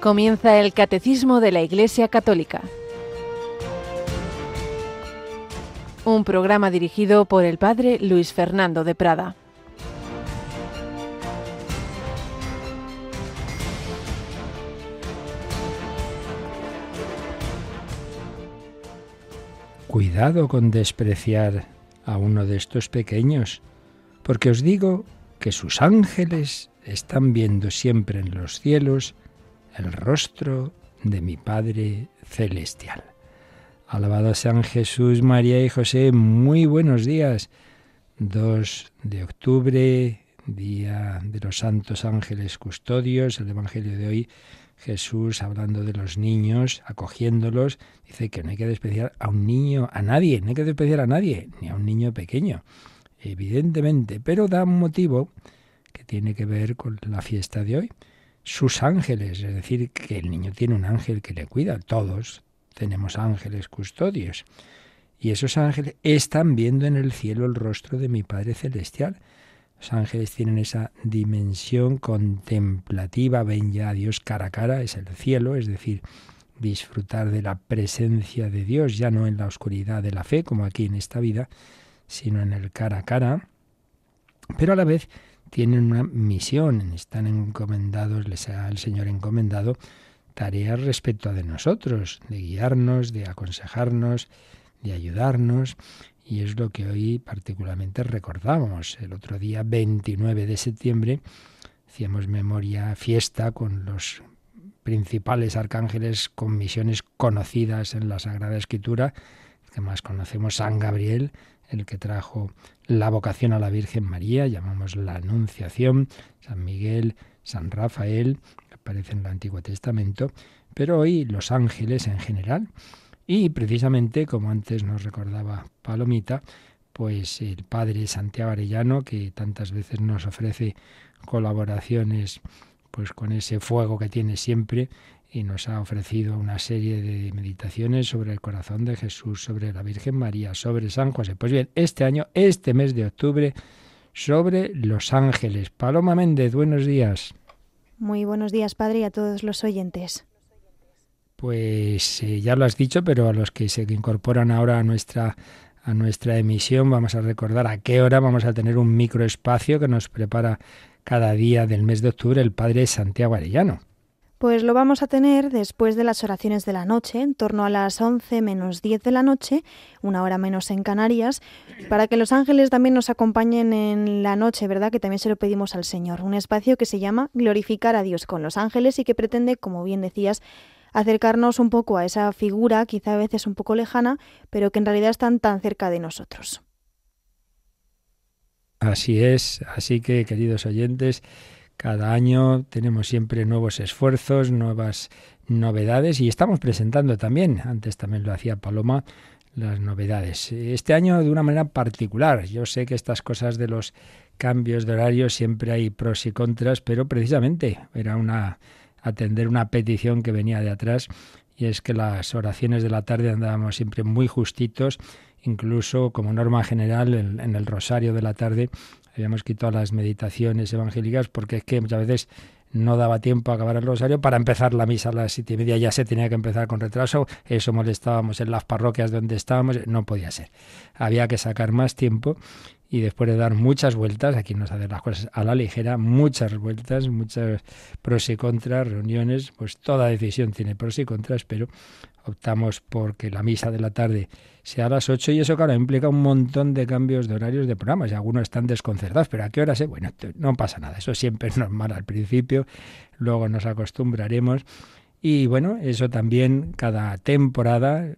Comienza el Catecismo de la Iglesia Católica. Un programa dirigido por el Padre Luis Fernando de Prada. Cuidado con despreciar a uno de estos pequeños, porque os digo que sus ángeles están viendo siempre en los cielos el rostro de mi Padre Celestial. Alabado sean Jesús, María y José. Muy buenos días. 2 de octubre, día de los Santos Ángeles Custodios. El Evangelio de hoy, Jesús hablando de los niños, acogiéndolos, dice que no hay que despreciar a un niño, a nadie, no hay que despreciar a nadie, ni a un niño pequeño, evidentemente, pero da un motivo que tiene que ver con la fiesta de hoy. Sus ángeles, es decir, que el niño tiene un ángel que le cuida. Todos tenemos ángeles custodios. Y esos ángeles están viendo en el cielo el rostro de mi Padre Celestial. Los ángeles tienen esa dimensión contemplativa, ven ya a Dios cara a cara, es el cielo, es decir, disfrutar de la presencia de Dios, ya no en la oscuridad de la fe, como aquí en esta vida, sino en el cara a cara. Pero a la vez tienen una misión, están encomendados, les ha el Señor encomendado tareas respecto a de nosotros, de guiarnos, de aconsejarnos, de ayudarnos, y es lo que hoy particularmente recordamos. El otro día, 29 de septiembre, hacíamos memoria, fiesta con los principales arcángeles con misiones conocidas en la Sagrada Escritura, que más conocemos, San Gabriel, el que trajo la vocación a la Virgen María, llamamos la Anunciación, San Miguel, San Rafael, que aparece en el Antiguo Testamento, pero hoy los ángeles en general. Y precisamente, como antes nos recordaba Palomita, pues el Padre Santiago Arellano, que tantas veces nos ofrece colaboraciones pues con ese fuego que tiene siempre, y nos ha ofrecido una serie de meditaciones sobre el corazón de Jesús, sobre la Virgen María, sobre San José. Pues bien, este año, este mes de octubre, sobre los ángeles. Paloma Méndez, buenos días. Muy buenos días, Padre, y a todos los oyentes. Pues ya lo has dicho, pero a los que se incorporan ahora a nuestra emisión, vamos a recordar a qué hora vamos a tener un microespacio que nos prepara cada día del mes de octubre el Padre Santiago Arellano. Pues lo vamos a tener después de las oraciones de la noche, en torno a las 11 menos 10 de la noche, una hora menos en Canarias, para que los ángeles también nos acompañen en la noche, ¿verdad? Que también se lo pedimos al Señor. Un espacio que se llama Glorificar a Dios con los ángeles y que pretende, como bien decías, acercarnos un poco a esa figura, quizá a veces un poco lejana, pero que en realidad están tan cerca de nosotros. Así es, así que, queridos oyentes, cada año tenemos siempre nuevos esfuerzos, nuevas novedades y estamos presentando también, antes también lo hacía Paloma, las novedades. Este año de una manera particular. Yo sé que estas cosas de los cambios de horario siempre hay pros y contras, pero precisamente era atender una petición que venía de atrás, y es que las oraciones de la tarde andábamos siempre muy justitos, incluso como norma general en el rosario de la tarde habíamos quitado las meditaciones evangélicas porque es que muchas veces no daba tiempo a acabar el rosario. Para empezar la misa a las 7:30 ya se tenía que empezar con retraso, eso molestábamos en las parroquias donde estábamos, no podía ser. Había que sacar más tiempo y después de dar muchas vueltas, aquí nos hacen las cosas a la ligera, muchas vueltas, muchas pros y contras, reuniones, pues toda decisión tiene pros y contras, pero optamos por que la misa de la tarde sea a las 8 y eso, claro, implica un montón de cambios de horarios de programas y algunos están desconcertados, pero ¿a qué hora? Bueno, no pasa nada, eso siempre es normal al principio, luego nos acostumbraremos y bueno, eso también cada temporada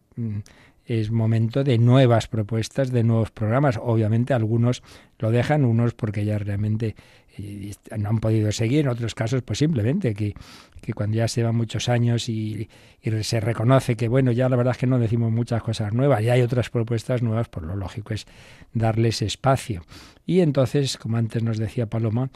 es momento de nuevas propuestas, de nuevos programas. Obviamente algunos lo dejan, unos porque ya realmente no han podido seguir, en otros casos pues simplemente que cuando ya se van muchos años y se reconoce que bueno, ya la verdad es que no decimos muchas cosas nuevas, y hay otras propuestas nuevas, pues lo lógico es darles espacio. Y entonces, como antes nos decía Paloma,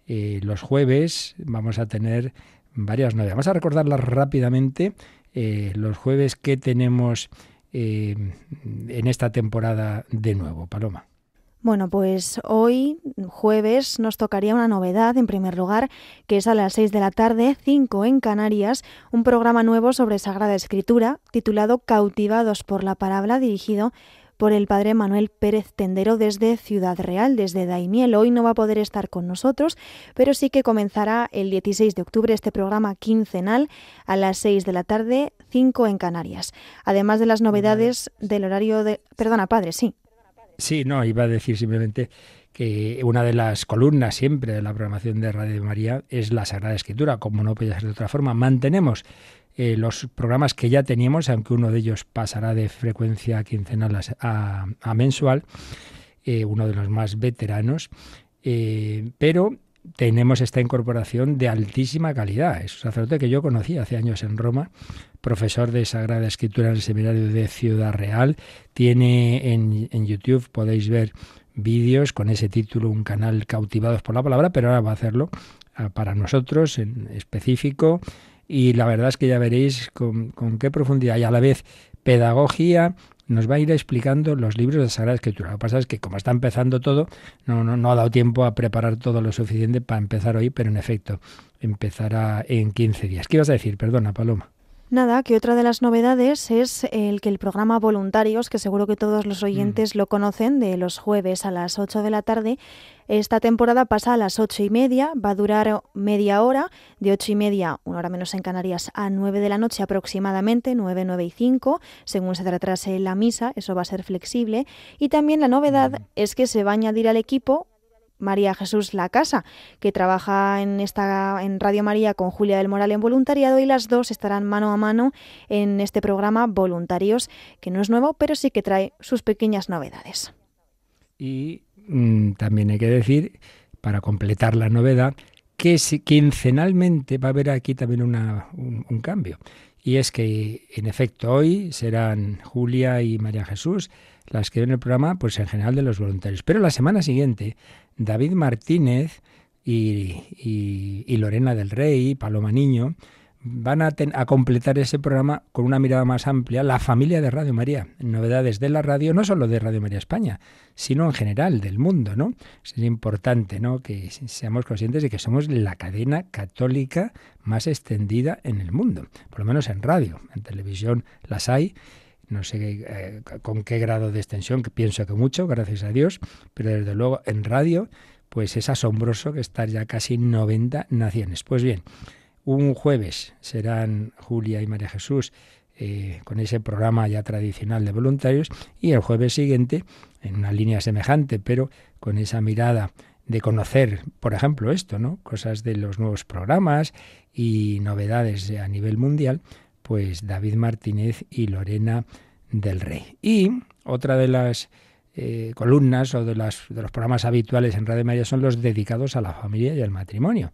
los jueves vamos a tener varias novedades. Vamos a recordarlas rápidamente. Los jueves que tenemos en esta temporada de nuevo, Paloma. Bueno, pues hoy, jueves, nos tocaría una novedad, en primer lugar, que es a las 6 de la tarde, 5 en Canarias, un programa nuevo sobre Sagrada Escritura, titulado Cautivados por la Palabra, dirigido por el padre Manuel Pérez Tendero desde Ciudad Real, desde Daimiel. Hoy no va a poder estar con nosotros, pero sí que comenzará el 16 de octubre este programa quincenal a las 6 de la tarde, 5 en Canarias. Además de las novedades del horario de... Perdona, padre, sí. Sí, no, iba a decir simplemente que una de las columnas siempre de la programación de Radio María es la Sagrada Escritura, como no podía ser de otra forma. Mantenemos los programas que ya teníamos, aunque uno de ellos pasará de frecuencia quincenal a mensual, uno de los más veteranos, pero tenemos esta incorporación de altísima calidad. Es un sacerdote que yo conocí hace años en Roma, profesor de Sagrada Escritura en el Seminario de Ciudad Real. Tiene en YouTube, podéis ver vídeos con ese título, un canal Cautivados por la Palabra, pero ahora va a hacerlo para nosotros en específico. Y la verdad es que ya veréis con qué profundidad y a la vez pedagogía nos va a ir explicando los libros de Sagrada Escritura. Lo que pasa es que como está empezando todo, no ha dado tiempo a preparar todo lo suficiente para empezar hoy, pero en efecto empezará en 15 días. ¿Qué ibas a decir? Perdona, Paloma. Nada, que otra de las novedades es el programa Voluntarios, que seguro que todos los oyentes lo conocen, de los jueves a las 8 de la tarde. Esta temporada pasa a las 8:30, va a durar media hora, de 8:30, una hora menos en Canarias, a 9 de la noche aproximadamente, 9 y 5, según se retrase la misa, eso va a ser flexible. Y también la novedad es que se va a añadir al equipo María Jesús Lacasa, que trabaja en Radio María con Julia del Moral en voluntariado, y las dos estarán mano a mano en este programa Voluntarios, que no es nuevo, pero sí que trae sus pequeñas novedades. Y también hay que decir, para completar la novedad, que quincenalmente va a haber aquí también un cambio. Y es que, en efecto, hoy serán Julia y María Jesús las que ven el programa, pues en general de los voluntarios. Pero la semana siguiente, David Martínez y Lorena del Rey, Paloma Niño, van a completar ese programa con una mirada más amplia, la familia de Radio María, novedades de la radio, no solo de Radio María España, sino en general del mundo, ¿no? Es importante, ¿no?, que seamos conscientes de que somos la cadena católica más extendida en el mundo, por lo menos en radio. En televisión las hay, no sé con qué grado de extensión, que pienso que mucho, gracias a Dios, pero desde luego en radio, pues es asombroso que estar ya casi 90 naciones. Pues bien, un jueves serán Julia y María Jesús con ese programa ya tradicional de voluntarios, y el jueves siguiente, en una línea semejante, pero con esa mirada de conocer, por ejemplo, esto, ¿no?, cosas de los nuevos programas y novedades a nivel mundial, pues David Martínez y Lorena del Rey. Y otra de las columnas o de los programas habituales en Radio María son los dedicados a la familia y al matrimonio.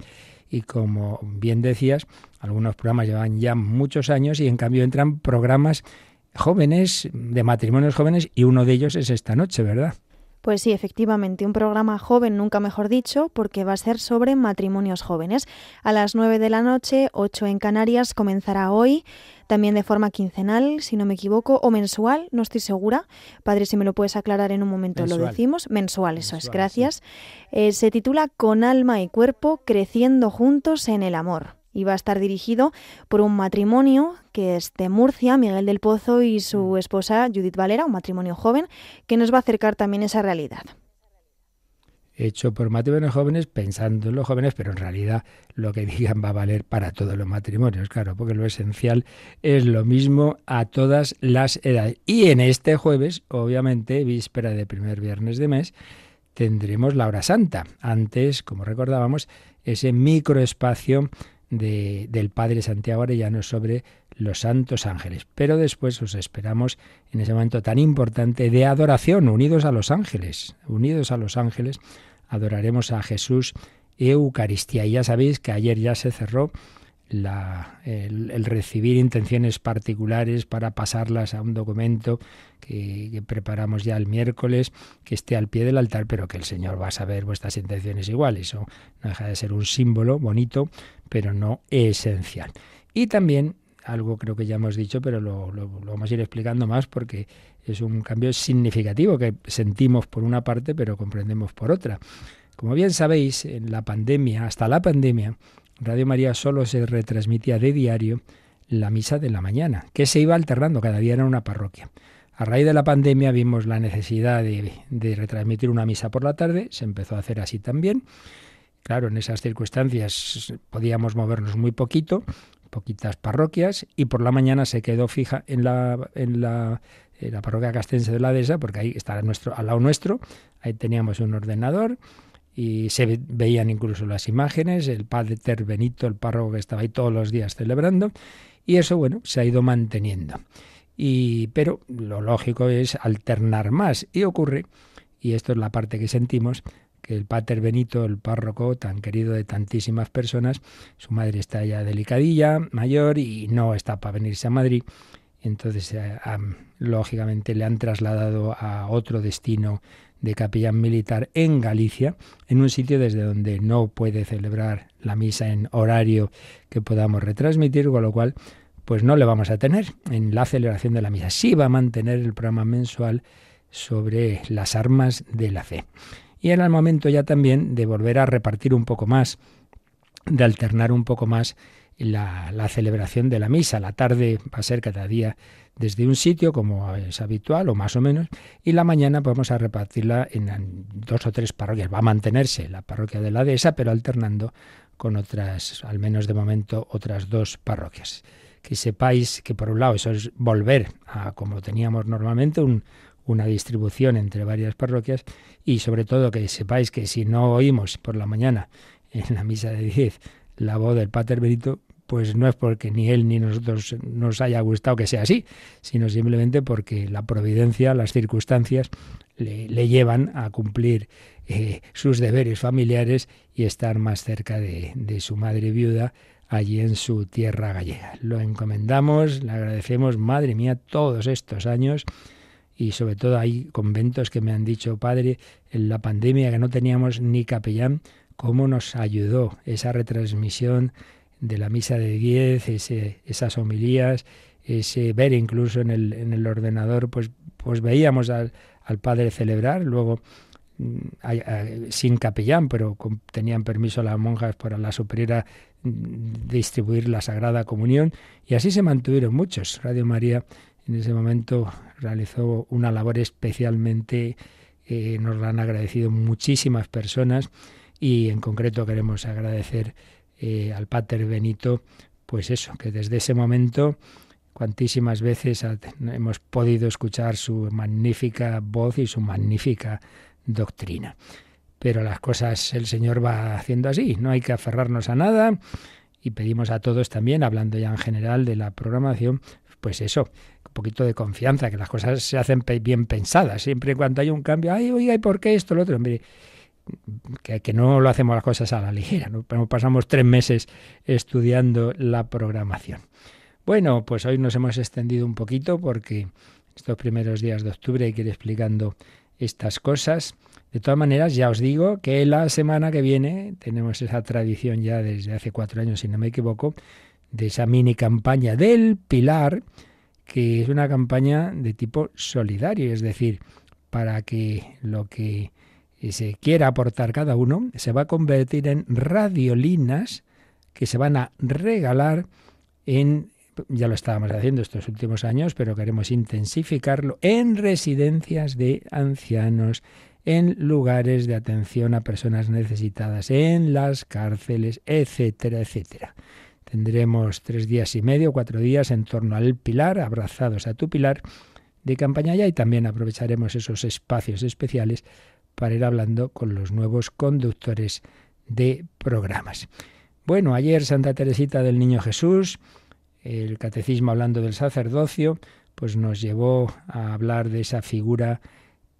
Y como bien decías, algunos programas llevan ya muchos años y en cambio entran programas jóvenes, de matrimonios jóvenes, y uno de ellos es esta noche, ¿verdad? Pues sí, efectivamente, un programa joven, nunca mejor dicho, porque va a ser sobre matrimonios jóvenes. A las 9 de la noche, 8 en Canarias, comenzará hoy, también de forma quincenal, si no me equivoco, o mensual, no estoy segura. Padre, si me lo puedes aclarar en un momento, mensual. Lo decimos. Mensual, eso es, gracias. Sí. Se titula Con alma y cuerpo, creciendo juntos en el amor. Y va a estar dirigido por un matrimonio que es de Murcia, Miguel del Pozo y su esposa Judith Valera, un matrimonio joven, que nos va a acercar también esa realidad. Hecho por matrimonios jóvenes, pensando en los jóvenes, pero en realidad lo que digan va a valer para todos los matrimonios, claro, porque lo esencial es lo mismo a todas las edades. Y en este jueves, obviamente, víspera de primer viernes de mes, tendremos la hora santa. Antes, como recordábamos, ese microespacio del Padre Santiago Arellano sobre los santos ángeles. Pero después os esperamos en ese momento tan importante de adoración, unidos a los ángeles, adoraremos a Jesús Eucaristía. Y ya sabéis que ayer ya se cerró el recibir intenciones particulares para pasarlas a un documento que preparamos ya el miércoles, que esté al pie del altar, pero que el Señor va a saber vuestras intenciones igual. Eso no deja de ser un símbolo bonito, pero no esencial. Y también algo creo que ya hemos dicho, pero lo vamos a ir explicando más porque es un cambio significativo que sentimos por una parte, pero comprendemos por otra. Como bien sabéis, en la pandemia, hasta la pandemia, Radio María solo se retransmitía de diario la misa de la mañana, que se iba alternando, cada día era una parroquia. A raíz de la pandemia vimos la necesidad de retransmitir una misa por la tarde, se empezó a hacer así también. Claro, en esas circunstancias podíamos movernos muy poquito, poquitas parroquias, y por la mañana se quedó fija en la parroquia castense de la Dehesa, porque ahí está al lado nuestro, ahí teníamos un ordenador y se veían incluso las imágenes, el Pater Benito, el párroco que estaba ahí todos los días celebrando, y eso, bueno, se ha ido manteniendo. Pero lo lógico es alternar más, y ocurre, y esto es la parte que sentimos, que el Pater Benito, el párroco tan querido de tantísimas personas, su madre está ya delicadilla, mayor, y no está para venirse a Madrid. Entonces, lógicamente, le han trasladado a otro destino de capellán militar en Galicia, en un sitio desde donde no puede celebrar la misa en horario que podamos retransmitir, con lo cual pues no le vamos a tener en la celebración de la misa. Sí va a mantener el programa mensual sobre las armas de la fe. Y era el momento ya también de volver a repartir un poco más, de alternar un poco más la celebración de la misa. La tarde va a ser cada día desde un sitio, como es habitual, o más o menos, y la mañana vamos a repartirla en 2 o 3 parroquias. Va a mantenerse la parroquia de la Dehesa, pero alternando con otras, al menos de momento, otras 2 parroquias. Que sepáis que por un lado eso es volver a como teníamos normalmente, una distribución entre varias parroquias, y sobre todo que sepáis que si no oímos por la mañana en la misa de 10 la voz del Pater Benito, pues no es porque ni él ni nosotros nos haya gustado que sea así, sino simplemente porque la providencia, las circunstancias le llevan a cumplir sus deberes familiares y estar más cerca de su madre viuda allí en su tierra gallega. Lo encomendamos, le agradecemos, madre mía, todos estos años. Y sobre todo hay conventos que me han dicho, padre, en la pandemia que no teníamos ni capellán, cómo nos ayudó esa retransmisión de la misa de 10, esas homilías, ese ver incluso en el ordenador, pues veíamos al padre celebrar, luego sin capellán, pero tenían permiso las monjas para la superiora distribuir la Sagrada Comunión, y así se mantuvieron muchos. Radio María en ese momento realizó una labor especialmente, nos la han agradecido muchísimas personas, y en concreto queremos agradecer al Pater Benito, pues eso, que desde ese momento cuantísimas veces hemos podido escuchar su magnífica voz y su magnífica doctrina. Pero las cosas el Señor va haciendo así, no hay que aferrarnos a nada, y pedimos a todos también, hablando ya en general de la programación, pues eso, un poquito de confianza, que las cosas se hacen bien pensadas, siempre y cuando hay un cambio, ay, oiga, ¿y por qué esto, lo otro? Hombre, que no lo hacemos las cosas a la ligera, ¿no? Pasamos 3 meses estudiando la programación. Bueno, pues hoy nos hemos extendido un poquito porque estos primeros días de octubre hay que ir explicando estas cosas. De todas maneras, ya os digo que la semana que viene tenemos esa tradición ya desde hace 4 años, si no me equivoco, de esa mini campaña del Pilar, que es una campaña de tipo solidario, es decir, para que lo que se quiera aportar cada uno se va a convertir en radiolinas que se van a regalar ya lo estábamos haciendo estos últimos años, pero queremos intensificarlo, en residencias de ancianos, en lugares de atención a personas necesitadas, en las cárceles, etcétera, etcétera. Tendremos 3 días y medio, 4 días en torno al Pilar, abrazados a tu Pilar, de campaña ya, y también aprovecharemos esos espacios especiales para ir hablando con los nuevos conductores de programas. Bueno, ayer Santa Teresita del Niño Jesús, el catecismo hablando del sacerdocio, pues nos llevó a hablar de esa figura,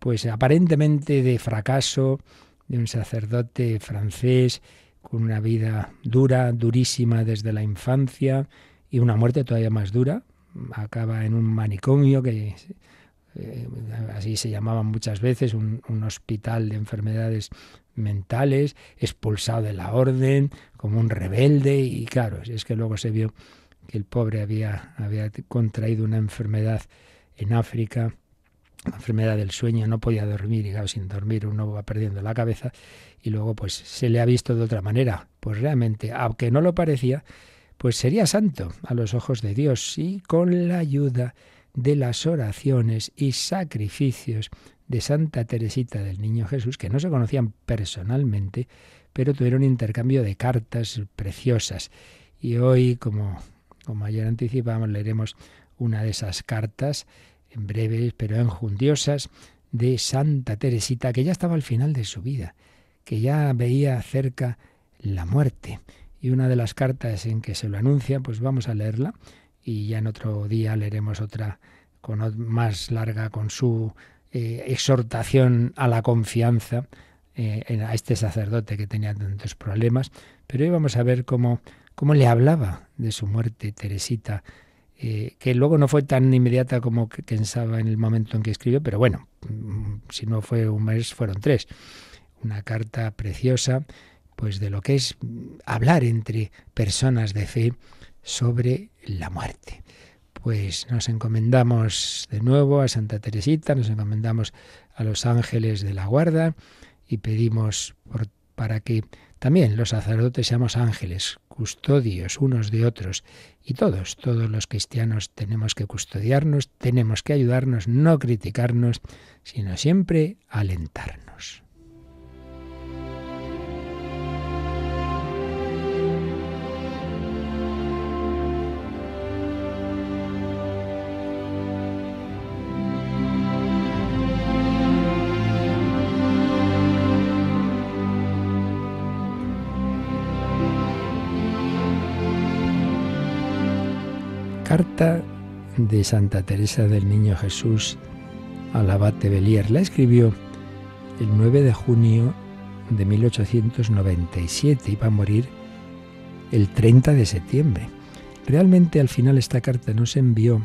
pues aparentemente de fracaso, de un sacerdote francés con una vida dura, durísima desde la infancia, y una muerte todavía más dura. Acaba en un manicomio, que así se llamaban muchas veces, un hospital de enfermedades mentales, expulsado de la orden, como un rebelde, y claro, es que luego se vio que el pobre había contraído una enfermedad en África, una enfermedad del sueño, no podía dormir, y claro, sin dormir uno va perdiendo la cabeza, y luego pues se le ha visto de otra manera. Pues realmente, aunque no lo parecía, pues sería santo a los ojos de Dios, y con la ayuda de las oraciones y sacrificios de Santa Teresita del Niño Jesús, que no se conocían personalmente, pero tuvieron intercambio de cartas preciosas. Y hoy, como ayer anticipábamos, leeremos una de esas cartas, en breves pero enjundiosas, de Santa Teresita, que ya estaba al final de su vida, que ya veía cerca la muerte. Y una de las cartas en que se lo anuncia, pues vamos a leerla, y ya en otro día leeremos otra más larga, con su exhortación a la confianza a este sacerdote que tenía tantos problemas. Pero hoy vamos a ver cómo le hablaba de su muerte Teresita, que luego no fue tan inmediata como pensaba en el momento en que escribió, pero bueno, si no fue un mes, fueron 3. Una carta preciosa, pues de lo que es hablar entre personas de fe sobre la muerte. Pues nos encomendamos de nuevo a Santa Teresita, nos encomendamos a los ángeles de la guarda y pedimos para que también los sacerdotes seamos ángeles, custodios unos de otros, y todos los cristianos tenemos que custodiarnos, tenemos que ayudarnos, no criticarnos, sino siempre alentarnos. Carta de Santa Teresa del Niño Jesús al abate Bellier. La escribió el 9 de junio de 1897 y va a morir el 30 de septiembre. Realmente al final esta carta no se envió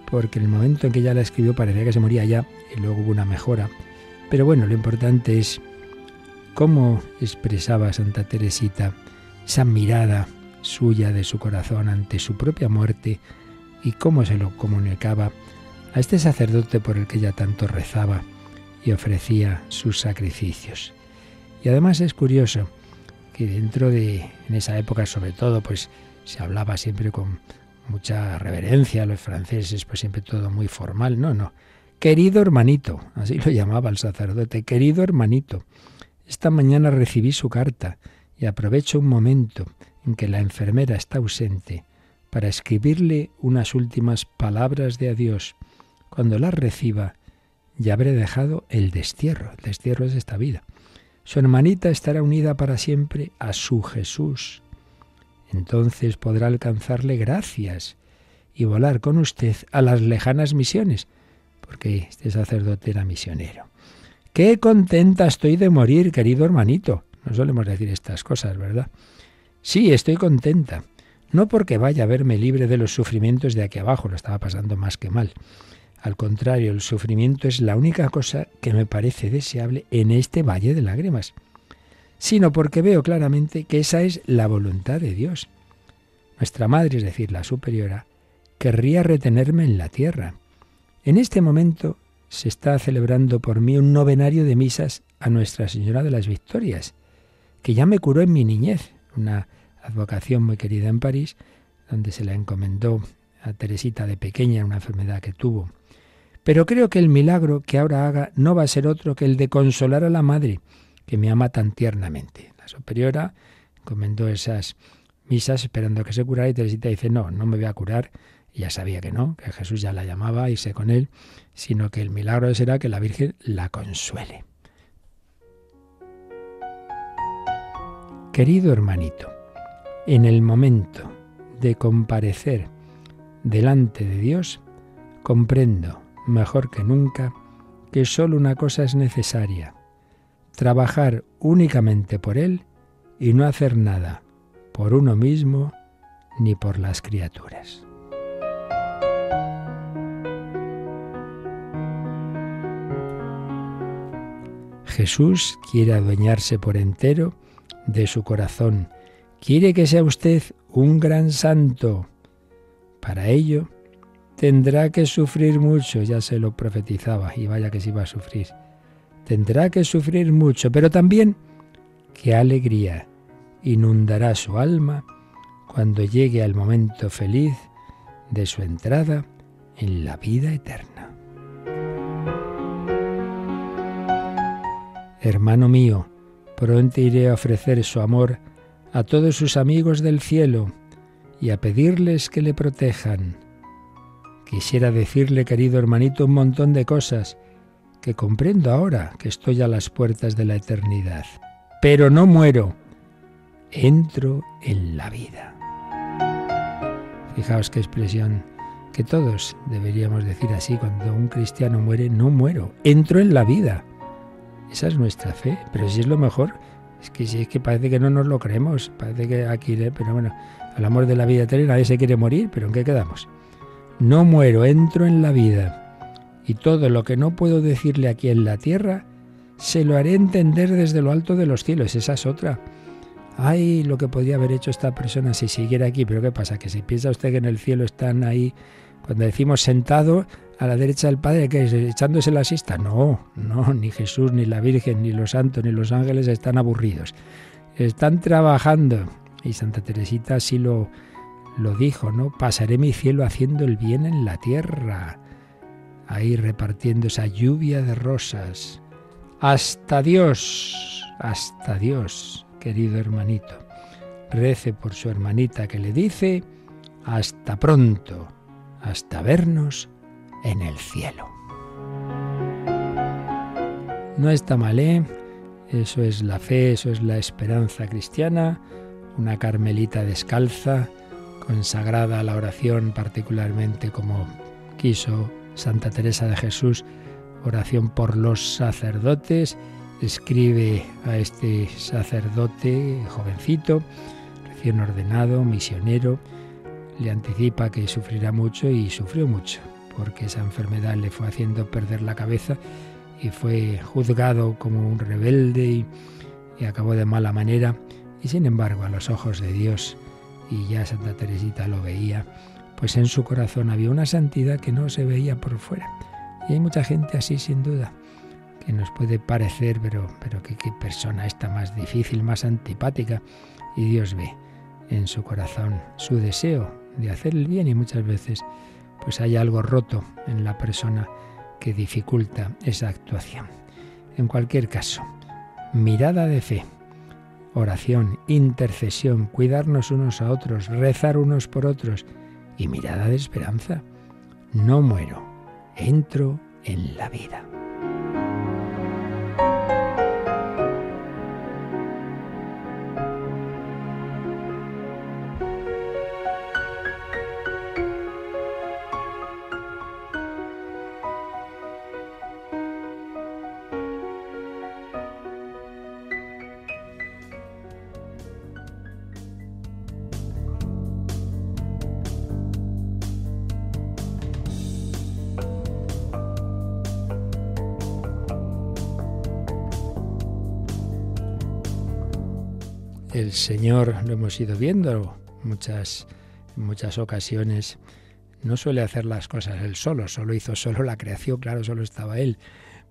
porque en el momento en que ella la escribió parecía que se moría ya y luego hubo una mejora. Pero bueno, lo importante es cómo expresaba Santa Teresita esa mirada suya de su corazón ante su propia muerte y cómo se lo comunicaba a este sacerdote por el que ella tanto rezaba y ofrecía sus sacrificios. Y además es curioso que en esa época sobre todo, pues se hablaba siempre con mucha reverencia, los franceses, pues siempre todo muy formal. No, querido hermanito, así lo llamaba el sacerdote, querido hermanito, esta mañana recibí su carta y aprovecho un momento en que la enfermera está ausente para escribirle unas últimas palabras de adiós. Cuando las reciba, ya habré dejado el destierro. El destierro es esta vida. Su hermanita estará unida para siempre a su Jesús. Entonces podrá alcanzarle gracias y volar con usted a las lejanas misiones, porque este sacerdote era misionero. ¡Qué contenta estoy de morir, querido hermanito! No solemos decir estas cosas, ¿verdad? Sí, estoy contenta. No porque vaya a verme libre de los sufrimientos de aquí abajo, lo estaba pasando más que mal. Al contrario, el sufrimiento es la única cosa que me parece deseable en este valle de lágrimas, sino porque veo claramente que esa es la voluntad de Dios. Nuestra Madre, es decir, la Superiora, querría retenerme en la tierra. En este momento se está celebrando por mí un novenario de misas a Nuestra Señora de las Victorias, que ya me curó en mi niñez, una advocación muy querida en París, donde se la encomendó a Teresita de pequeña, una enfermedad que tuvo. Pero creo que el milagro que ahora haga no va a ser otro que el de consolar a la Madre, que me ama tan tiernamente. La Superiora encomendó esas misas esperando que se curara y Teresita dice, no me voy a curar. Y ya sabía que no, que Jesús ya la llamaba a irse con él, sino que el milagro será que la Virgen la consuele. Querido hermanito, en el momento de comparecer delante de Dios, comprendo mejor que nunca que solo una cosa es necesaria: trabajar únicamente por Él y no hacer nada por uno mismo ni por las criaturas. Jesús quiere adueñarse por entero de su corazón. Quiere que sea usted un gran santo. Para ello tendrá que sufrir mucho, ya se lo profetizaba, y vaya que se iba a sufrir. Tendrá que sufrir mucho, pero también qué alegría inundará su alma cuando llegue al momento feliz de su entrada en la vida eterna. Hermano mío, pronto iré a ofrecer su amor a todos sus amigos del cielo y a pedirles que le protejan. Quisiera decirle, querido hermanito, un montón de cosas que comprendo ahora que estoy a las puertas de la eternidad. Pero no muero, entro en la vida. Fijaos qué expresión que todos deberíamos decir así: cuando un cristiano muere, no muero, entro en la vida. Esa es nuestra fe, pero si es lo mejor. Si es que parece que no nos lo creemos, parece que aquí, pero bueno, hablamos de la vida eterna, nadie se quiere morir, pero ¿en qué quedamos? No muero, entro en la vida. Y todo lo que no puedo decirle aquí en la tierra, se lo haré entender desde lo alto de los cielos. Esa es otra. Ay, lo que podría haber hecho esta persona si siguiera aquí. Pero ¿qué pasa? Que si piensa usted que en el cielo están ahí, cuando decimos sentado a la derecha del Padre, ¿qué es? ¿Echándose la siesta? No, ni Jesús, ni la Virgen, ni los santos, ni los ángeles están aburridos. Están trabajando. Y Santa Teresita así lo dijo, ¿no? Pasaré mi cielo haciendo el bien en la tierra. Ahí repartiendo esa lluvia de rosas. Hasta Dios, querido hermanito. Rece por su hermanita que le dice: hasta pronto, hasta vernos en el cielo. No está mal, ¿eh? Eso es la fe, eso es la esperanza cristiana. Una carmelita descalza, consagrada a la oración, particularmente como quiso Santa Teresa de Jesús, oración por los sacerdotes. Escribe a este sacerdote jovencito, recién ordenado, misionero, le anticipa que sufrirá mucho, y sufrió mucho, porque esa enfermedad le fue haciendo perder la cabeza y fue juzgado como un rebelde y acabó de mala manera. Y sin embargo, a los ojos de Dios, y ya Santa Teresita lo veía, pues en su corazón había una santidad que no se veía por fuera. Y hay mucha gente así, sin duda, que nos puede parecer, pero qué persona esta más difícil, más antipática. Y Dios ve en su corazón su deseo de hacer el bien, y muchas veces pues hay algo roto en la persona que dificulta esa actuación. En cualquier caso, mirada de fe, oración, intercesión, cuidarnos unos a otros, rezar unos por otros, y mirada de esperanza. No muero, entro en la vida. El Señor, lo hemos ido viendo en muchas ocasiones, no suele hacer las cosas Él solo hizo solo la creación, claro, solo estaba Él.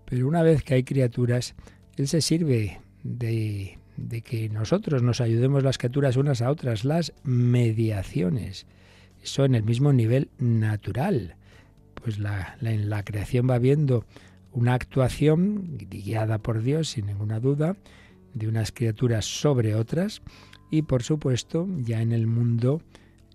Pero una vez que hay criaturas, Él se sirve de que nosotros nos ayudemos las criaturas unas a otras, las mediaciones. Eso en el mismo nivel natural. Pues en la creación va habiendo una actuación guiada por Dios, sin ninguna duda, de unas criaturas sobre otras, y por supuesto ya en el mundo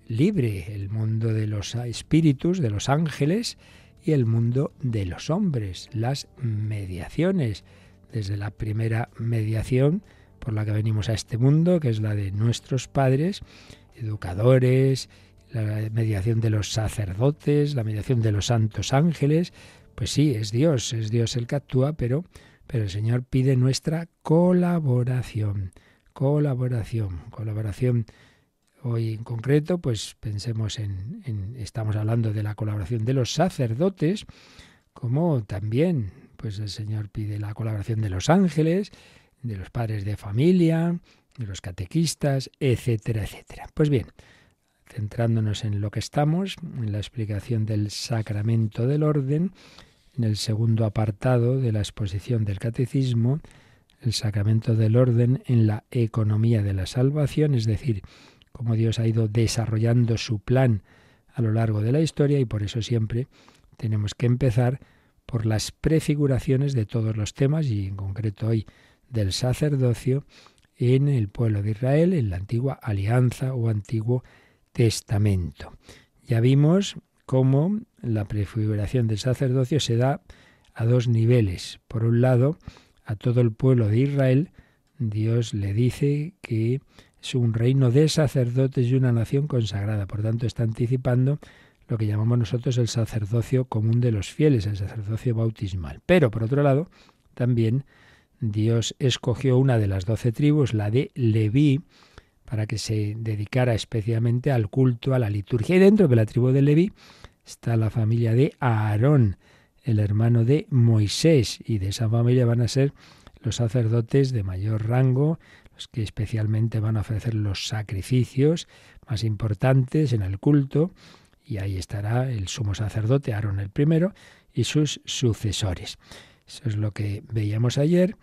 libre, el mundo de los espíritus, de los ángeles, y el mundo de los hombres, las mediaciones, desde la primera mediación por la que venimos a este mundo, que es la de nuestros padres, educadores, la mediación de los sacerdotes, la mediación de los santos ángeles. Pues sí, es Dios el que actúa, pero el Señor pide nuestra colaboración. Hoy en concreto, pues pensemos estamos hablando de la colaboración de los sacerdotes, como también pues el Señor pide la colaboración de los ángeles, de los padres de familia, de los catequistas, etcétera, etcétera. Pues bien, centrándonos en lo que estamos, en la explicación del sacramento del orden, en el segundo apartado de la exposición del catecismo, el sacramento del orden en la economía de la salvación, es decir, cómo Dios ha ido desarrollando su plan a lo largo de la historia, y por eso siempre tenemos que empezar por las prefiguraciones de todos los temas, y en concreto hoy del sacerdocio en el pueblo de Israel, en la antigua alianza o antiguo testamento. Ya vimos cómo la prefiguración del sacerdocio se da a dos niveles. Por un lado, a todo el pueblo de Israel, Dios le dice que es un reino de sacerdotes y una nación consagrada. Por tanto, está anticipando lo que llamamos nosotros el sacerdocio común de los fieles, el sacerdocio bautismal. Pero, por otro lado, también Dios escogió una de las 12 tribus, la de Leví, para que se dedicara especialmente al culto, a la liturgia. Y dentro de la tribu de Leví está la familia de Aarón, el hermano de Moisés, y de esa familia van a ser los sacerdotes de mayor rango, los que especialmente van a ofrecer los sacrificios más importantes en el culto, y ahí estará el sumo sacerdote Aarón el primero y sus sucesores. Eso es lo que veíamos ayer.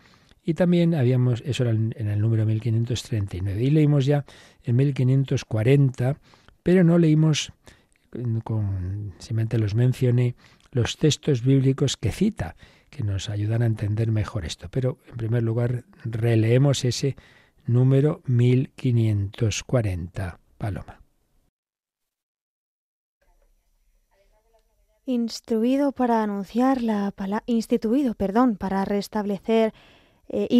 Y también eso era en el número 1539. Y leímos ya en 1540, pero no leímos, simplemente los mencioné, los textos bíblicos que cita, que nos ayudan a entender mejor esto. Pero, en primer lugar, releemos ese número 1540. Paloma. Instituido para restablecer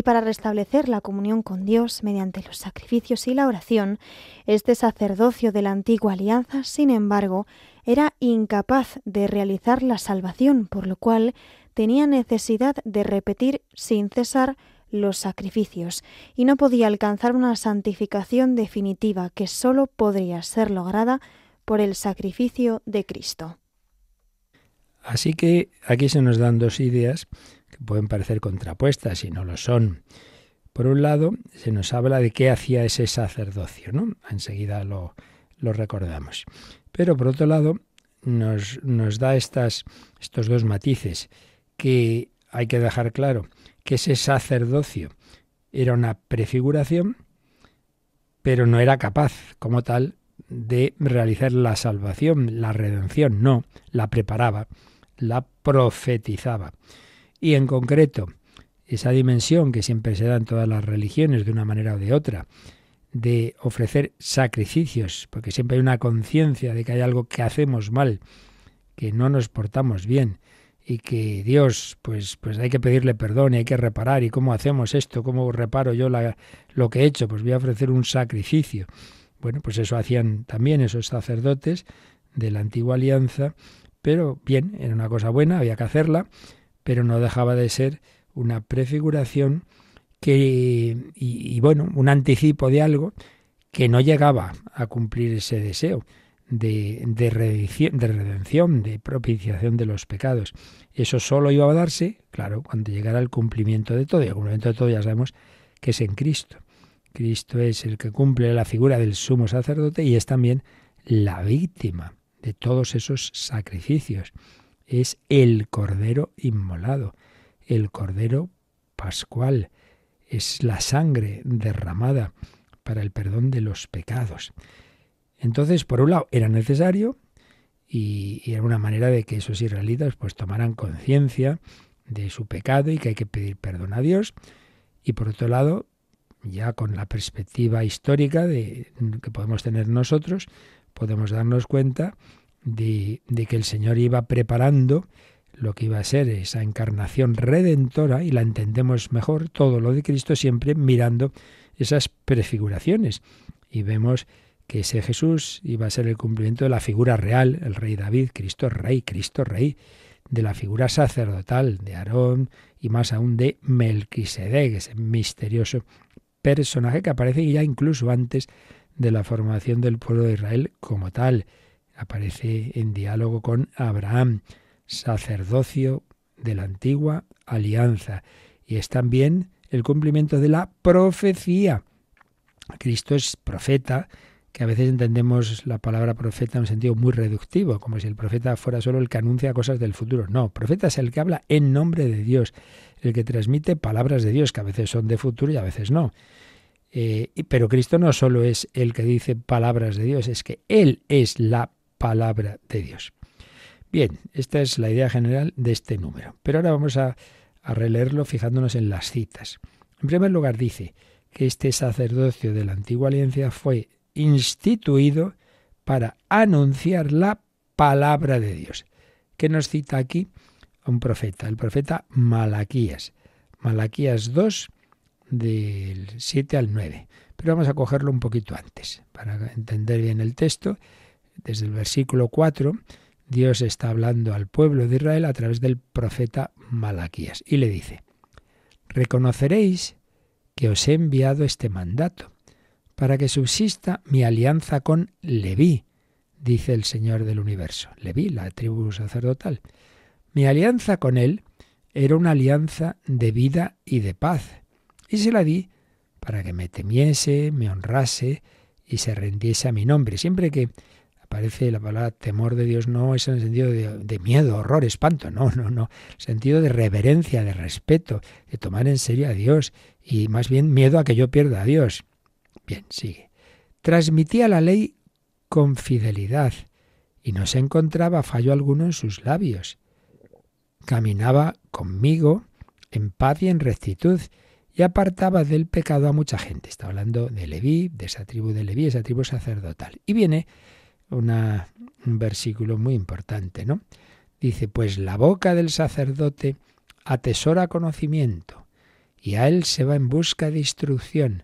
para restablecer la comunión con Dios mediante los sacrificios y la oración, este sacerdocio de la antigua alianza, sin embargo, era incapaz de realizar la salvación, por lo cual tenía necesidad de repetir sin cesar los sacrificios, y no podía alcanzar una santificación definitiva que sólo podría ser lograda por el sacrificio de Cristo. Así que aquí se nos dan dos ideas que pueden parecer contrapuestas y no lo son. Por un lado, se nos habla de qué hacía ese sacerdocio, ¿no? Enseguida lo recordamos. Pero por otro lado, nos da estos dos matices, que hay que dejar claro que ese sacerdocio era una prefiguración, pero no era capaz, como tal, de realizar la salvación, la redención. No, la preparaba, la profetizaba. Y en concreto, esa dimensión que siempre se da en todas las religiones de una manera o de otra, de ofrecer sacrificios, porque siempre hay una conciencia de que hay algo que hacemos mal, que no nos portamos bien, y que Dios, pues hay que pedirle perdón y hay que reparar. ¿Y cómo hacemos esto? ¿Cómo reparo yo lo que he hecho? Pues voy a ofrecer un sacrificio. Bueno, pues eso hacían también esos sacerdotes de la antigua alianza, pero bien, era una cosa buena, había que hacerla, pero no dejaba de ser una prefiguración y bueno, un anticipo de algo que no llegaba a cumplir ese deseo de redención, de propiciación de los pecados. Eso solo iba a darse, claro, cuando llegara el cumplimiento de todo. Y el cumplimiento de todo ya sabemos que es en Cristo. Cristo es el que cumple la figura del sumo sacerdote y es también la víctima de todos esos sacrificios. Es el Cordero inmolado, el Cordero pascual. Es la sangre derramada para el perdón de los pecados. Entonces, por un lado, era necesario y era una manera de que esos israelitas pues tomaran conciencia de su pecado y que hay que pedir perdón a Dios. Y por otro lado, ya con la perspectiva histórica que podemos tener nosotros, podemos darnos cuenta de que el Señor iba preparando lo que iba a ser esa encarnación redentora, y la entendemos mejor, todo lo de Cristo, siempre mirando esas prefiguraciones. Y vemos que ese Jesús iba a ser el cumplimiento de la figura real, el rey David, Cristo rey, de la figura sacerdotal de Aarón y más aún de Melquisedec, ese misterioso personaje que aparece ya incluso antes de la formación del pueblo de Israel como tal. Aparece en diálogo con Abraham, sacerdocio de la antigua alianza. Y es también el cumplimiento de la profecía. Cristo es profeta que a veces entendemos la palabra profeta en un sentido muy reductivo, como si el profeta fuera solo el que anuncia cosas del futuro. No, profeta es el que habla en nombre de Dios, el que transmite palabras de Dios, que a veces son de futuro y a veces no. Pero Cristo no solo es el que dice palabras de Dios, es que Él es la palabra de Dios. Bien, esta es la idea general de este número. Pero ahora vamos a releerlo fijándonos en las citas. En primer lugar dice que este sacerdocio de la antigua alianza fue instituido para anunciar la palabra de Dios. ¿Qué nos cita aquí? Un profeta, el profeta Malaquías. Malaquías 2, del 7 al 9. Pero vamos a cogerlo un poquito antes, para entender bien el texto. Desde el versículo 4, Dios está hablando al pueblo de Israel a través del profeta Malaquías. Y le dice: reconoceréis que os he enviado este mandato, para que subsista mi alianza con Leví, dice el Señor del universo. Leví, la tribu sacerdotal. Mi alianza con él era una alianza de vida y de paz, y se la di para que me temiese, me honrase y se rindiese a mi nombre. Siempre que aparece la palabra temor de Dios, no es en el sentido de miedo, horror, espanto, no. Sentido de reverencia, de respeto, de tomar en serio a Dios y más bien miedo a que yo pierda a Dios. Bien, sigue. Transmitía la ley con fidelidad y no se encontraba fallo alguno en sus labios. Caminaba conmigo en paz y en rectitud y apartaba del pecado a mucha gente. Está hablando de Leví, de esa tribu de Leví, esa tribu sacerdotal. Y viene un versículo muy importante, ¿no? Dice: pues la boca del sacerdote atesora conocimiento y a él se va en busca de instrucción,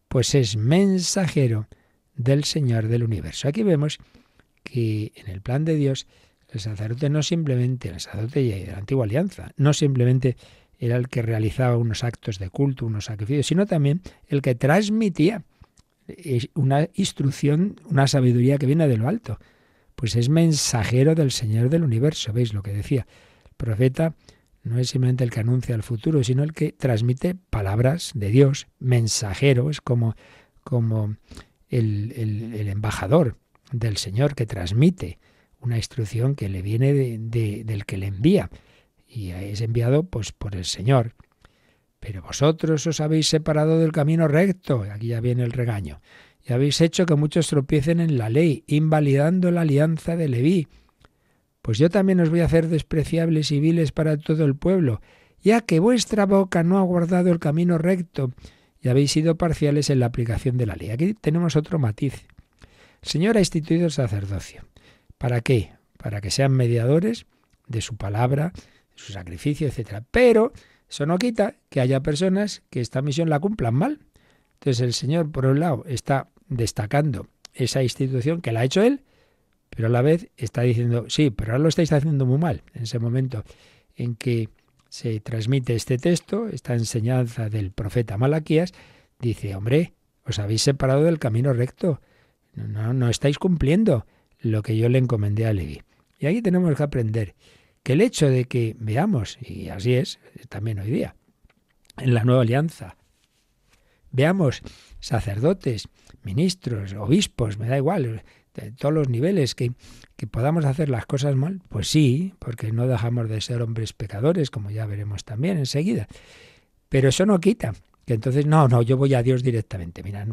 pues es mensajero del Señor del universo. Aquí vemos que en el plan de Dios el sacerdote no simplemente, el sacerdote de la antigua alianza, no simplemente era el que realizaba unos actos de culto, unos sacrificios, sino también el que transmitía una instrucción, una sabiduría que viene de lo alto. Pues es mensajero del Señor del universo. ¿Veis lo que decía? El profeta no es simplemente el que anuncia el futuro, sino el que transmite palabras de Dios. Mensajero es como el embajador del Señor que transmite una instrucción que le viene del que le envía. Y es enviado pues por el Señor. Pero vosotros os habéis separado del camino recto. Aquí ya viene el regaño. Y habéis hecho que muchos tropiecen en la ley, invalidando la alianza de Leví. Pues yo también os voy a hacer despreciables y viles para todo el pueblo, ya que vuestra boca no ha guardado el camino recto y habéis sido parciales en la aplicación de la ley. Aquí tenemos otro matiz. El Señor ha instituido el sacerdocio. ¿Para qué? Para que sean mediadores de su palabra, de su sacrificio, etc. Pero eso no quita que haya personas que esta misión la cumplan mal. Entonces el Señor, por un lado, está destacando esa institución que la ha hecho Él, pero a la vez está diciendo, sí, pero ahora lo estáis haciendo muy mal. En ese momento en que se transmite este texto, esta enseñanza del profeta Malaquías, dice, hombre, os habéis separado del camino recto. No estáis cumpliendo lo que yo le encomendé a Leví. Y aquí tenemos que aprender que el hecho de que veamos, y así es también hoy día, en la nueva alianza, veamos sacerdotes, ministros, obispos, me da igual, de todos los niveles, que podamos hacer las cosas mal, pues sí, porque no dejamos de ser hombres pecadores, como ya veremos también enseguida. Pero eso no quita que entonces, no, yo voy a Dios directamente. Mira,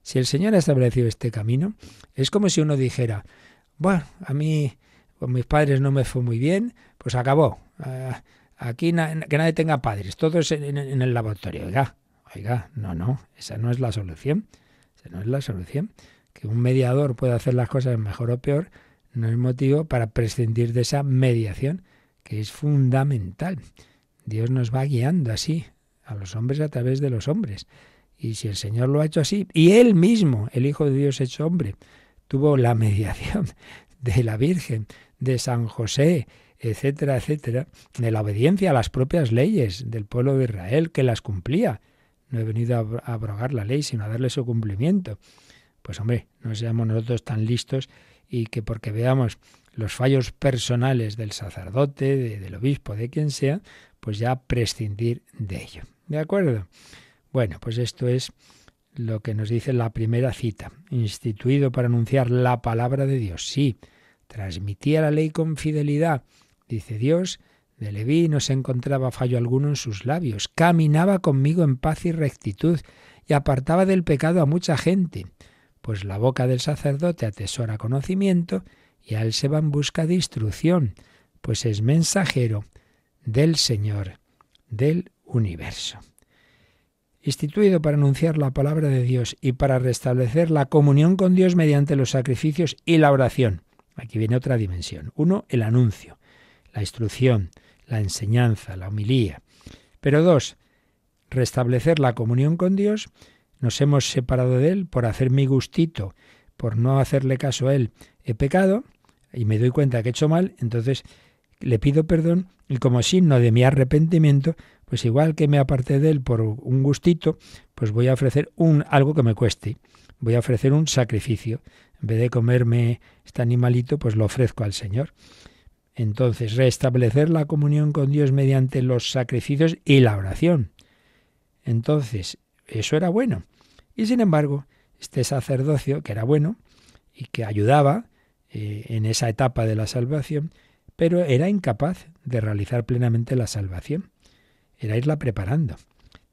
si el Señor ha establecido este camino, es como si uno dijera, bueno, a mí con mis padres no me fue muy bien, pues acabó. Aquí que nadie tenga padres, todos en el laboratorio. Oiga, no, esa no es la solución. Esa no es la solución. Que un mediador pueda hacer las cosas mejor o peor no es motivo para prescindir de esa mediación, que es fundamental. Dios nos va guiando así a los hombres a través de los hombres. Y si el Señor lo ha hecho así, y Él mismo, el Hijo de Dios hecho hombre, tuvo la mediación de la Virgen, de San José, etcétera, etcétera, de la obediencia a las propias leyes del pueblo de Israel, que las cumplía. No he venido a abrogar la ley, sino a darle su cumplimiento. Pues hombre, no seamos nosotros tan listos y que porque veamos los fallos personales del sacerdote, del obispo, de quien sea, pues ya prescindir de ello. ¿De acuerdo? Bueno, pues esto es lo que nos dice la primera cita. Instituido para anunciar la palabra de Dios. Sí, transmitía la ley con fidelidad. Dice Dios, de Leví no se encontraba fallo alguno en sus labios. Caminaba conmigo en paz y rectitud y apartaba del pecado a mucha gente. Pues la boca del sacerdote atesora conocimiento y a él se va en busca de instrucción, pues es mensajero del Señor del universo. Instituido para anunciar la palabra de Dios y para restablecer la comunión con Dios mediante los sacrificios y la oración. Aquí viene otra dimensión. 1, el anuncio, la instrucción, la enseñanza, la homilía. Pero 2, restablecer la comunión con Dios. Nos hemos separado de Él por hacer mi gustito, por no hacerle caso a Él. He pecado y me doy cuenta que he hecho mal, entonces le pido perdón y como signo de mi arrepentimiento, pues igual que me aparté de Él por un gustito, pues voy a ofrecer algo que me cueste. Voy a ofrecer un sacrificio. En vez de comerme este animalito, pues lo ofrezco al Señor. Entonces, restablecer la comunión con Dios mediante los sacrificios y la oración. Entonces, eso era bueno. Y sin embargo, este sacerdocio, que era bueno y que ayudaba en esa etapa de la salvación, pero era incapaz de realizar plenamente la salvación. Era irla preparando.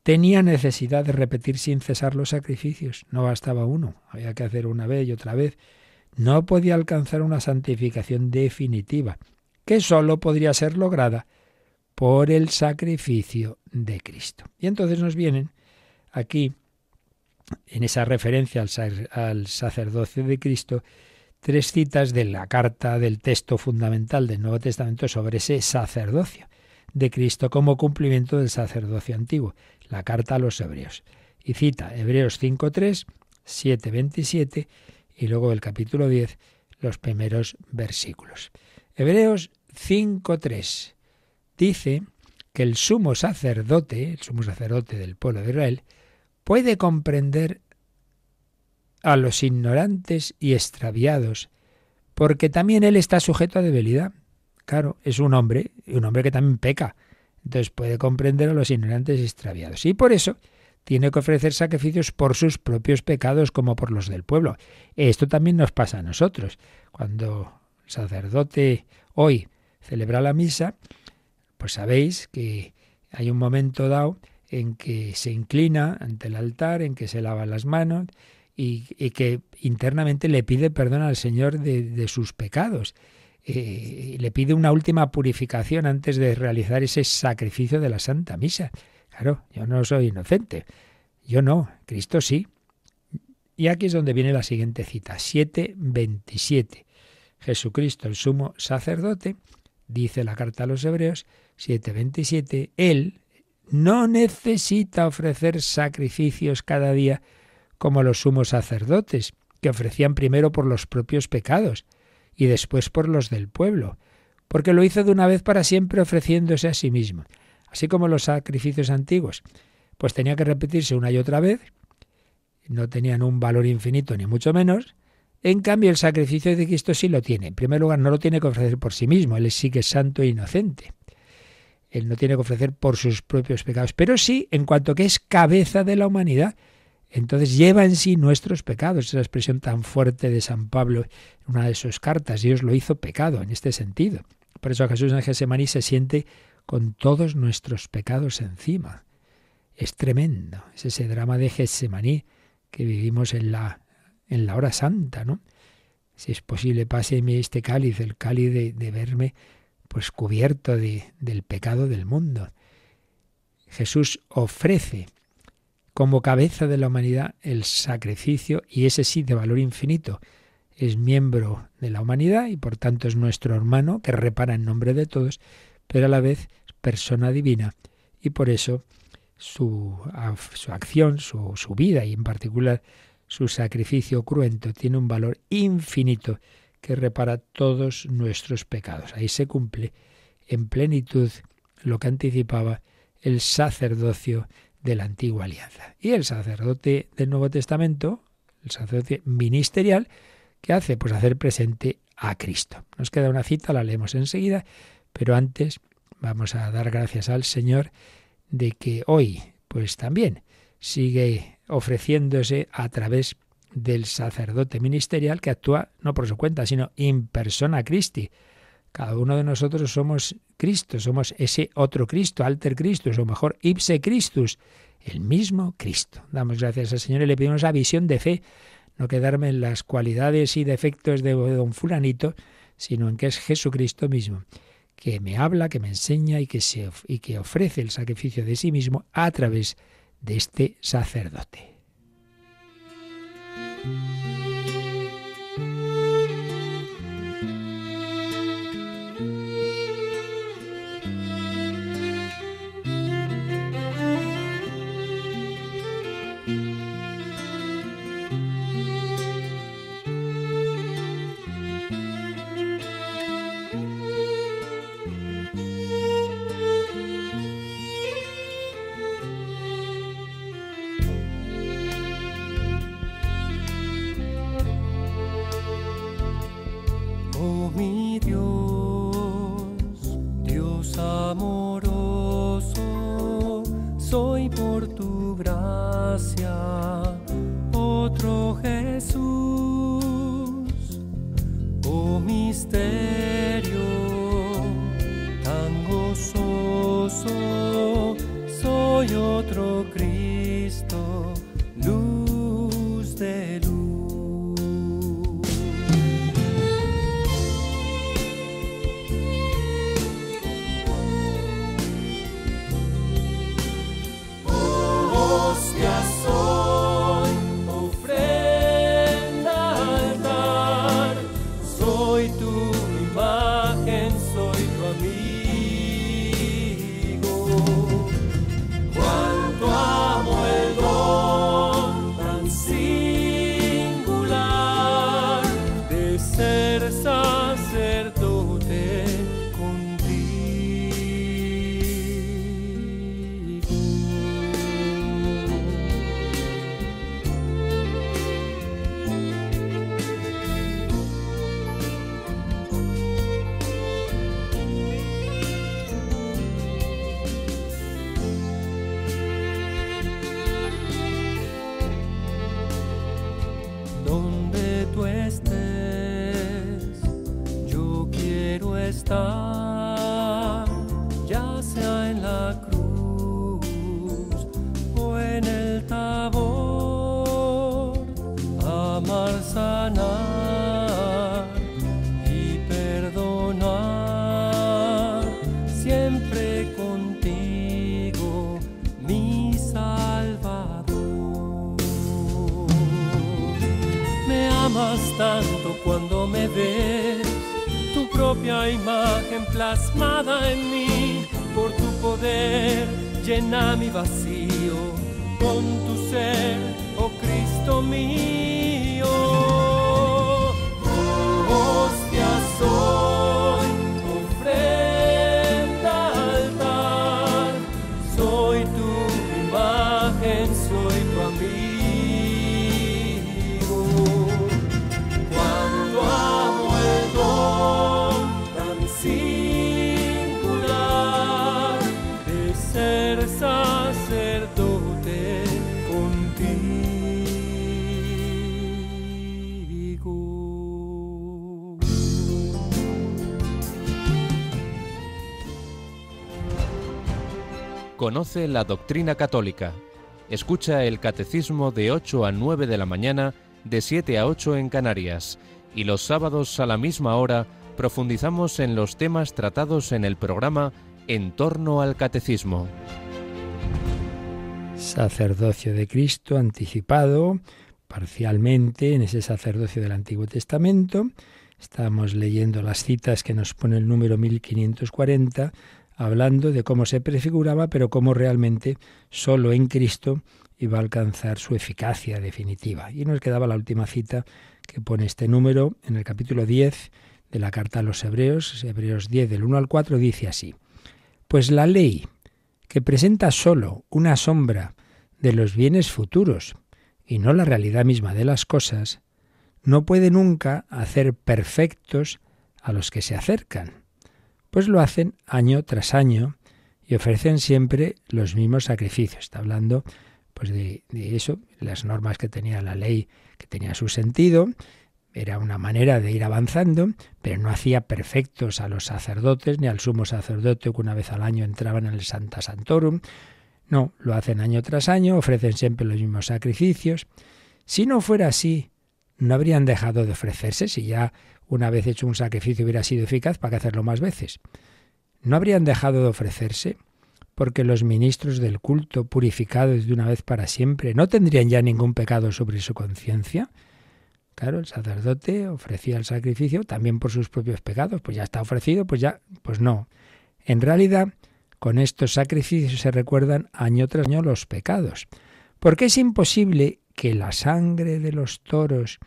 Tenía necesidad de repetir sin cesar los sacrificios. No bastaba uno, había que hacer una vez y otra vez. No podía alcanzar una santificación definitiva, que sólo podría ser lograda por el sacrificio de Cristo. Y entonces nos vienen aquí, en esa referencia al sacerdocio de Cristo, 3 citas de la carta del texto fundamental del Nuevo Testamento sobre ese sacerdocio de Cristo como cumplimiento del sacerdocio antiguo, la carta a los Hebreos. Y cita Hebreos 5.3, 7.27 y luego el capítulo 10, los primeros versículos. Hebreos 5.3 dice que el sumo sacerdote del pueblo de Israel, puede comprender a los ignorantes y extraviados, porque también él está sujeto a debilidad. Claro, es un hombre, y un hombre que también peca. Entonces puede comprender a los ignorantes y extraviados. Y por eso tiene que ofrecer sacrificios por sus propios pecados como por los del pueblo. Esto también nos pasa a nosotros. Cuando el sacerdote hoy celebra la misa, pues sabéis que hay un momento dado en que se inclina ante el altar, en que se lava las manos y que internamente le pide perdón al Señor de sus pecados. Le pide una última purificación antes de realizar ese sacrificio de la Santa Misa. Claro, yo no soy inocente. Yo no, Cristo sí. Y aquí es donde viene la siguiente cita, 7:27. Jesucristo, el sumo sacerdote, dice la carta a los Hebreos, 7:27, Él no necesita ofrecer sacrificios cada día como los sumos sacerdotes, que ofrecían primero por los propios pecados y después por los del pueblo, porque lo hizo de una vez para siempre ofreciéndose a sí mismo. Así como los sacrificios antiguos, pues tenía que repetirse una y otra vez, no tenían un valor infinito ni mucho menos. En cambio, el sacrificio de Cristo sí lo tiene. En primer lugar, no lo tiene que ofrecer por sí mismo, Él sí que es santo e inocente. Él no tiene que ofrecer por sus propios pecados, pero sí en cuanto que es cabeza de la humanidad. Entonces lleva en sí nuestros pecados, esa expresión tan fuerte de San Pablo en una de sus cartas, Dios lo hizo pecado en este sentido. Por eso Jesús en Getsemaní se siente con todos nuestros pecados encima. Es tremendo, es ese drama de Getsemaní que vivimos en la hora santa, ¿no? Si es posible, páseme este cáliz, el cáliz de verme pues cubierto del pecado del mundo. Jesús ofrece como cabeza de la humanidad el sacrificio, y ese sí de valor infinito. Es miembro de la humanidad y por tanto es nuestro hermano que repara en nombre de todos, pero a la vez es persona divina y por eso su acción, su vida y en particular su sacrificio cruento tiene un valor infinito que repara todos nuestros pecados. Ahí se cumple en plenitud lo que anticipaba el sacerdocio de la antigua alianza. Y el sacerdote del Nuevo Testamento, el sacerdote ministerial, ¿qué hace? Pues hacer presente a Cristo. Nos queda una cita, la leemos enseguida, pero antes vamos a dar gracias al Señor de que hoy, pues también sigue ofreciéndose a través del sacerdote ministerial que actúa no por su cuenta, sino in persona Christi. Cada uno de nosotros somos Cristo, somos ese otro Cristo, alter Christus, o mejor, ipse Christus, el mismo Cristo. Damos gracias al Señor y le pedimos esa visión de fe, no quedarme en las cualidades y defectos de don fulanito, sino en que es Jesucristo mismo, que me habla, que me enseña y que ofrece el sacrificio de sí mismo a través de este sacerdote. Tanto cuando me ves, tu propia imagen plasmada en mí, por tu poder llena mi vacío, con tu ser, oh Cristo mío. Hostia soy, ofrenda altar, soy tu imagen, soy tu amigo. Sacerdote contigo. Conoce la doctrina católica. Escucha el catecismo de 8 a 9 de la mañana, de 7 a 8 en Canarias. Y los sábados a la misma hora profundizamos en los temas tratados en el programa En torno al catecismo. Sacerdocio de Cristo anticipado parcialmente en ese sacerdocio del Antiguo Testamento. Estamos leyendo las citas que nos pone el número 1540, hablando de cómo se prefiguraba, pero cómo realmente solo en Cristo iba a alcanzar su eficacia definitiva. Y nos quedaba la última cita que pone este número en el capítulo 10 de la carta a los Hebreos, Hebreos 10 del 1 al 4, dice así: pues la ley, que presenta solo una sombra de los bienes futuros y no la realidad misma de las cosas, no puede nunca hacer perfectos a los que se acercan, pues lo hacen año tras año y ofrecen siempre los mismos sacrificios. Está hablando pues de eso, las normas que tenía la ley, que tenía su sentido, era una manera de ir avanzando, pero no hacía perfectos a los sacerdotes, ni al sumo sacerdote que una vez al año entraban en el Sancta Sanctorum. No, lo hacen año tras año, ofrecen siempre los mismos sacrificios. Si no fuera así, no habrían dejado de ofrecerse. Si ya una vez hecho un sacrificio hubiera sido eficaz, ¿para qué hacerlo más veces? No habrían dejado de ofrecerse porque los ministros del culto, purificados de una vez para siempre, no tendrían ya ningún pecado sobre su conciencia. Claro, el sacerdote ofrecía el sacrificio también por sus propios pecados. Pues ya está ofrecido, pues no. En realidad, con estos sacrificios se recuerdan año tras año los pecados. Porque es imposible que la sangre de los toros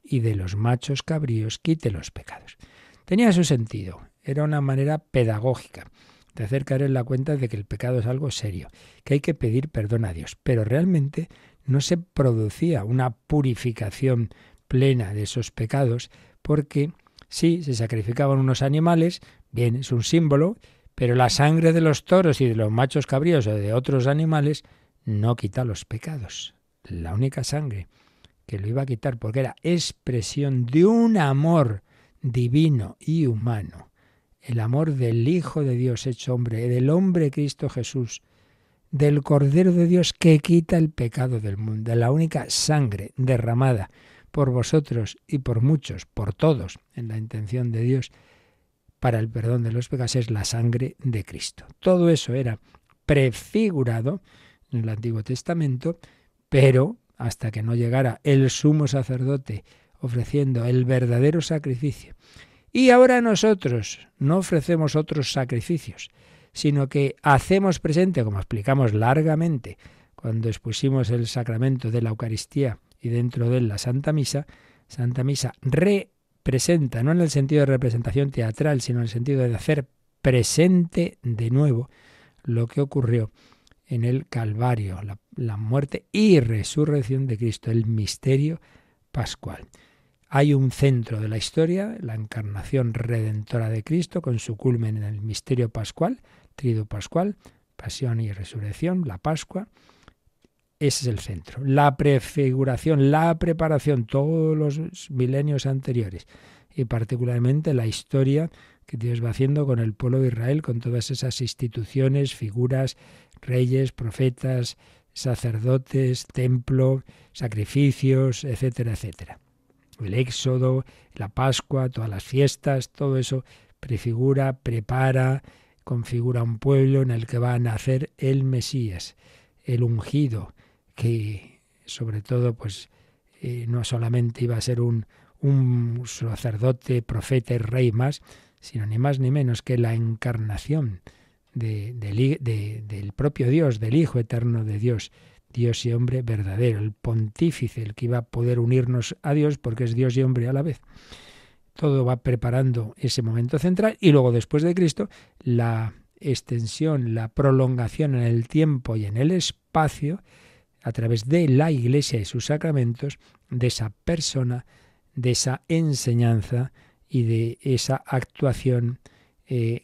y de los machos cabríos quite los pecados. Tenía su sentido. Era una manera pedagógica de hacer caer en la cuenta de que el pecado es algo serio, que hay que pedir perdón a Dios. Pero realmente no se producía una purificación plena de esos pecados, porque sí, se sacrificaban unos animales, bien, es un símbolo, pero la sangre de los toros y de los machos cabríos o de otros animales no quita los pecados. La única sangre que lo iba a quitar, porque era expresión de un amor divino y humano, el amor del Hijo de Dios hecho hombre, del hombre Cristo Jesús, del Cordero de Dios que quita el pecado del mundo, la única sangre derramada por vosotros y por muchos, por todos, en la intención de Dios, para el perdón de los pecados, es la sangre de Cristo. Todo eso era prefigurado en el Antiguo Testamento, pero hasta que no llegara el sumo sacerdote ofreciendo el verdadero sacrificio. Y ahora nosotros no ofrecemos otros sacrificios, sino que hacemos presente, como explicamos largamente cuando expusimos el sacramento de la Eucaristía y dentro de él la Santa Misa representa, no en el sentido de representación teatral, sino en el sentido de hacer presente de nuevo lo que ocurrió en el Calvario, la muerte y resurrección de Cristo, el misterio pascual. Hay un centro de la historia, la encarnación redentora de Cristo, con su culmen en el misterio pascual, triduo pascual, pasión y resurrección, la Pascua. Ese es el centro. La prefiguración, la preparación, todos los milenios anteriores y particularmente la historia que Dios va haciendo con el pueblo de Israel, con todas esas instituciones, figuras, reyes, profetas, sacerdotes, templo, sacrificios, etcétera, etcétera. El Éxodo, la Pascua, todas las fiestas, todo eso prefigura, prepara, configura un pueblo en el que va a nacer el Mesías, el ungido, que sobre todo pues no solamente iba a ser un sacerdote, profeta y rey más, sino ni más ni menos que la encarnación del propio Dios, del Hijo eterno de Dios, Dios y hombre verdadero, el pontífice, el que iba a poder unirnos a Dios porque es Dios y hombre a la vez. Todo va preparando ese momento central y luego después de Cristo la extensión, la prolongación en el tiempo y en el espacio a través de la Iglesia y sus sacramentos, de esa persona, de esa enseñanza y de esa actuación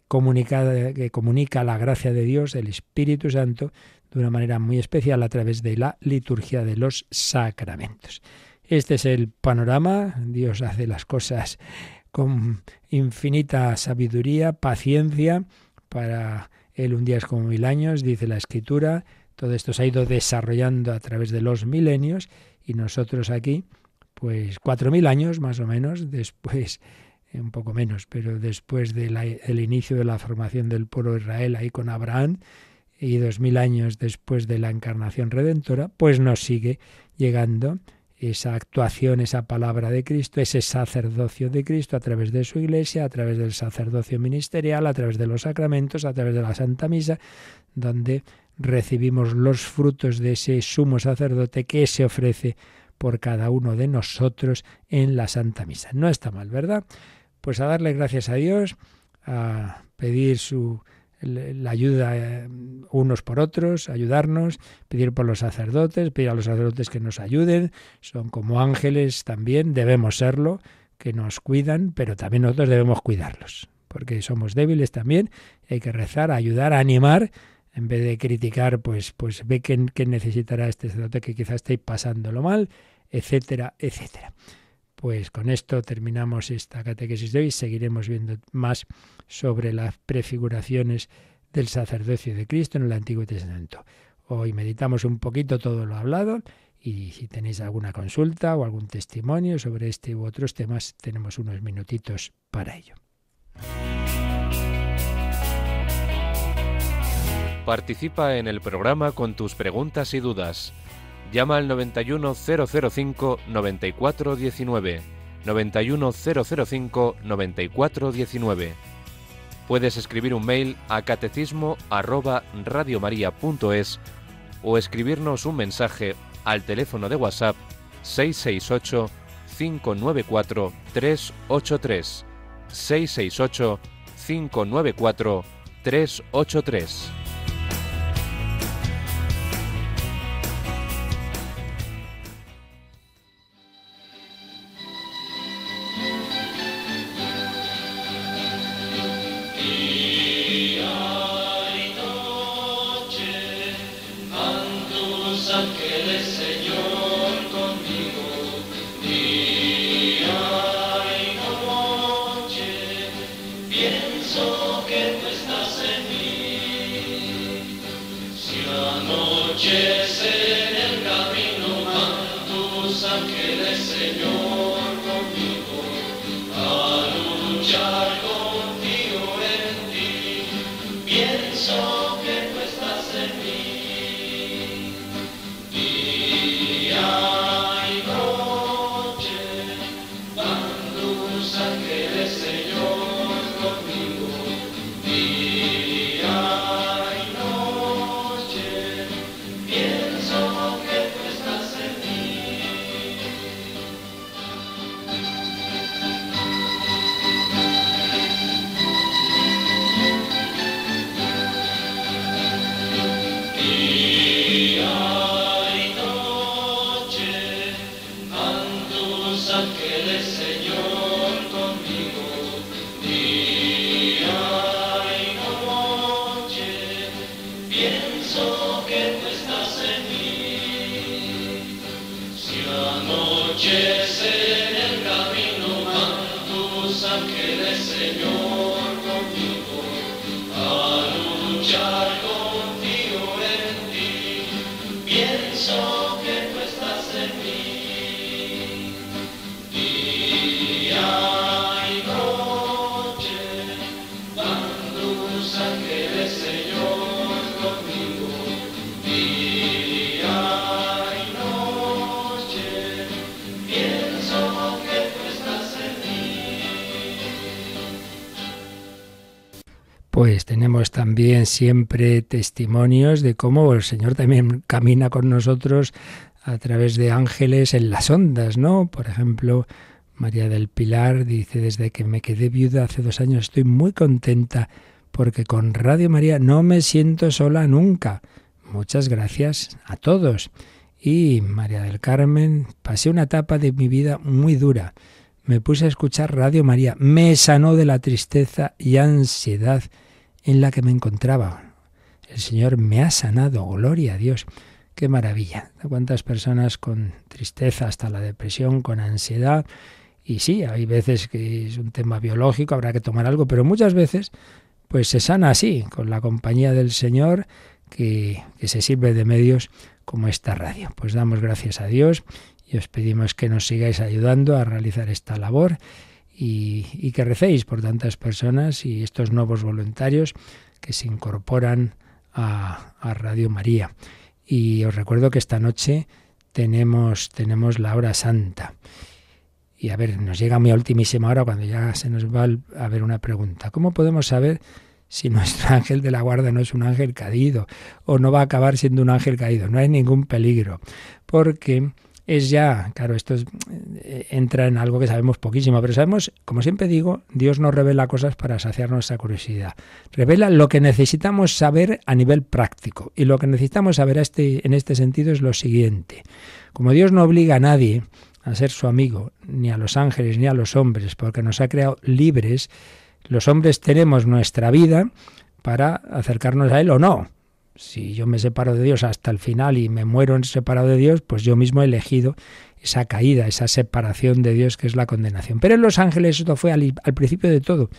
comunicada, que comunica la gracia de Dios, el Espíritu Santo, de una manera muy especial a través de la liturgia de los sacramentos. Este es el panorama. Dios hace las cosas con infinita sabiduría, paciencia. Para Él un día es como 1000 años, dice la Escritura. Todo esto se ha ido desarrollando a través de los milenios y nosotros aquí, pues 4000 años más o menos, después, un poco menos, pero después del inicio de la formación del pueblo de Israel ahí con Abraham y 2000 años después de la encarnación redentora, pues nos sigue llegando esa actuación, esa palabra de Cristo, ese sacerdocio de Cristo a través de su Iglesia, a través del sacerdocio ministerial, a través de los sacramentos, a través de la Santa Misa, donde recibimos los frutos de ese sumo sacerdote que se ofrece por cada uno de nosotros en la Santa Misa. No está mal, ¿verdad? Pues a darle gracias a Dios, a pedir la ayuda unos por otros, ayudarnos, pedir por los sacerdotes, pedir a los sacerdotes que nos ayuden, son como ángeles también, debemos serlo, que nos cuidan, pero también nosotros debemos cuidarlos, porque somos débiles también, hay que rezar, ayudar, animar en vez de criticar, pues ve que necesitará este sacerdote, que quizás estéis pasándolo mal, etcétera, etcétera. Pues con esto terminamos esta catequesis de hoy. Seguiremos viendo más sobre las prefiguraciones del sacerdocio de Cristo en el Antiguo Testamento. Hoy meditamos un poquito todo lo hablado y si tenéis alguna consulta o algún testimonio sobre este u otros temas, tenemos unos minutitos para ello. Participa en el programa con tus preguntas y dudas. Llama al 91005-9419, 91005-9419. Puedes escribir un mail a catecismo@radiomaria.es o escribirnos un mensaje al teléfono de WhatsApp 668 594 383, 668 594 383. Pues tenemos también siempre testimonios de cómo el Señor también camina con nosotros a través de ángeles en las ondas, ¿no? Por ejemplo, María del Pilar dice: desde que me quedé viuda hace 2 años estoy muy contenta porque con Radio María no me siento sola nunca. Muchas gracias a todos. Y María del Carmen: pasé una etapa de mi vida muy dura. Me puse a escuchar Radio María. Me sanó de la tristeza y ansiedad en la que me encontraba. El Señor me ha sanado. Gloria a Dios. ¡Qué maravilla! ¿Cuántas personas con tristeza, hasta la depresión, con ansiedad? Y sí, hay veces que es un tema biológico, habrá que tomar algo, pero muchas veces pues se sana así, con la compañía del Señor, que se sirve de medios como esta radio. Pues damos gracias a Dios y os pedimos que nos sigáis ayudando a realizar esta labor y que recéis por tantas personas y estos nuevos voluntarios que se incorporan a Radio María. Y os recuerdo que esta noche tenemos la hora santa. Y a ver, nos llega muy a ultimísima hora cuando ya se nos va a ver una pregunta. ¿Cómo podemos saber si nuestro ángel de la guarda no es un ángel caído o no va a acabar siendo un ángel caído? No hay ningún peligro, porque es ya, claro, esto entra en algo que sabemos poquísimo, pero sabemos, como siempre digo, Dios nos revela cosas para saciar nuestra curiosidad. Revela lo que necesitamos saber a nivel práctico. Y lo que necesitamos saber en este sentido es lo siguiente. Como Dios no obliga a nadie a ser su amigo, ni a los ángeles ni a los hombres, porque nos ha creado libres, los hombres tenemos nuestra vida para acercarnos a Él o no. Si yo me separo de Dios hasta el final y me muero separado de Dios, pues yo mismo he elegido esa caída, esa separación de Dios, que es la condenación. Pero en los ángeles esto fue al principio de todo.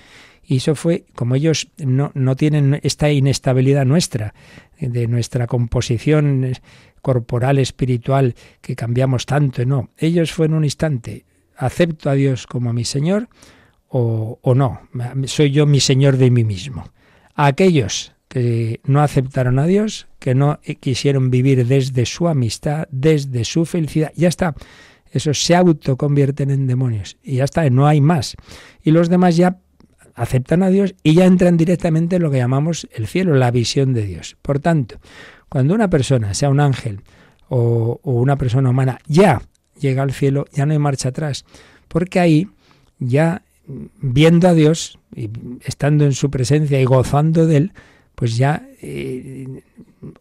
Y eso fue, como ellos no tienen esta inestabilidad nuestra, de nuestra composición corporal, espiritual, que cambiamos tanto, no. Ellos fue en un instante, acepto a Dios como mi Señor o no, soy yo mi Señor de mí mismo. A aquellos que no aceptaron a Dios, que no quisieron vivir desde su amistad, desde su felicidad, ya está. Esos se autoconvierten en demonios y ya está, no hay más. Y los demás ya aceptan a Dios y ya entran directamente en lo que llamamos el cielo, la visión de Dios. Por tanto, cuando una persona, sea un ángel o una persona humana, ya llega al cielo, ya no hay marcha atrás, porque ahí ya viendo a Dios y estando en su presencia y gozando de Él, pues ya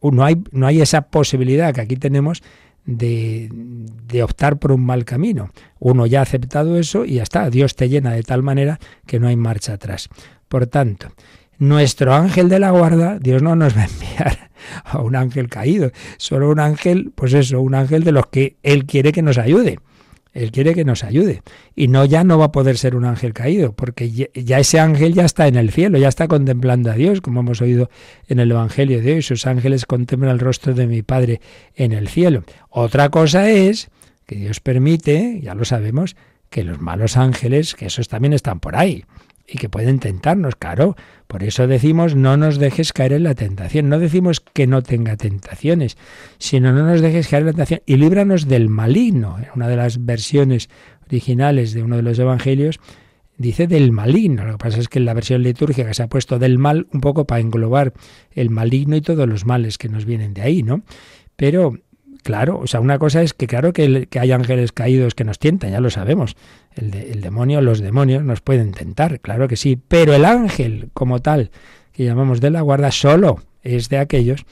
no hay esa posibilidad que aquí tenemos de optar por un mal camino. Uno ya ha aceptado eso y ya está. Dios te llena de tal manera que no hay marcha atrás. Por tanto, nuestro ángel de la guarda, Dios no nos va a enviar a un ángel caído, solo un ángel, pues eso, un ángel de los que Él quiere que nos ayude. Él quiere que nos ayude. Y ya no va a poder ser un ángel caído, porque ya ese ángel ya está en el cielo, ya está contemplando a Dios, como hemos oído en el Evangelio de hoy. Sus ángeles contemplan el rostro de mi Padre en el cielo. Otra cosa es que Dios permite, ya lo sabemos, que los malos ángeles, que esos también están por ahí, y que pueden tentarnos, claro. Por eso decimos, no nos dejes caer en la tentación. No decimos que no tenga tentaciones, sino no nos dejes caer en la tentación y líbranos del maligno. En una de las versiones originales de uno de los evangelios dice del maligno. Lo que pasa es que en la versión litúrgica se ha puesto del mal un poco para englobar el maligno y todos los males que nos vienen de ahí, ¿no? Pero claro, o sea, una cosa es que claro que hay ángeles caídos que nos tientan, ya lo sabemos. El demonio, los demonios nos pueden tentar, claro que sí. Pero el ángel como tal, que llamamos de la guarda, solo es de aquellos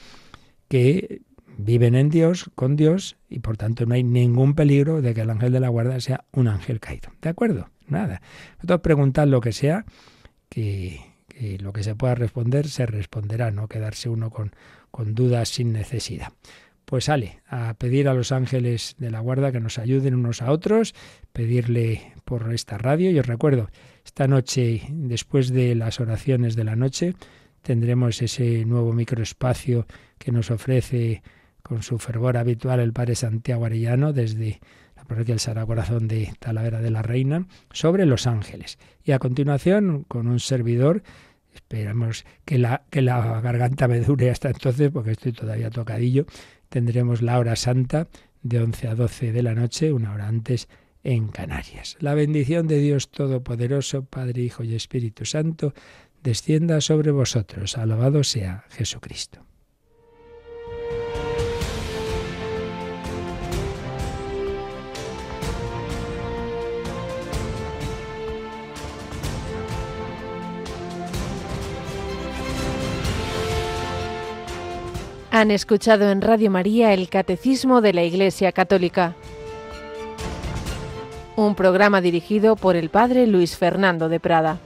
que viven en Dios, con Dios, y por tanto no hay ningún peligro de que el ángel de la guarda sea un ángel caído. ¿De acuerdo? Nada. Vosotros preguntad lo que sea, que lo que se pueda responder se responderá, no quedarse uno con dudas sin necesidad. Pues sale a pedir a los ángeles de la guarda que nos ayuden unos a otros, pedirle por esta radio. Y os recuerdo, esta noche, después de las oraciones de la noche, tendremos ese nuevo microespacio que nos ofrece con su fervor habitual el Padre Santiago Arellano desde la parroquia del Sagrado Corazón de Talavera de la Reina, sobre los ángeles. Y a continuación, con un servidor, esperamos que la garganta me dure hasta entonces, porque estoy todavía tocadillo. Tendremos la hora santa de 11 a 12 de la noche, una hora antes en Canarias. La bendición de Dios Todopoderoso, Padre, Hijo y Espíritu Santo, descienda sobre vosotros. Alabado sea Jesucristo. Han escuchado en Radio María el Catecismo de la Iglesia Católica, un programa dirigido por el Padre Luis Fernando de Prada.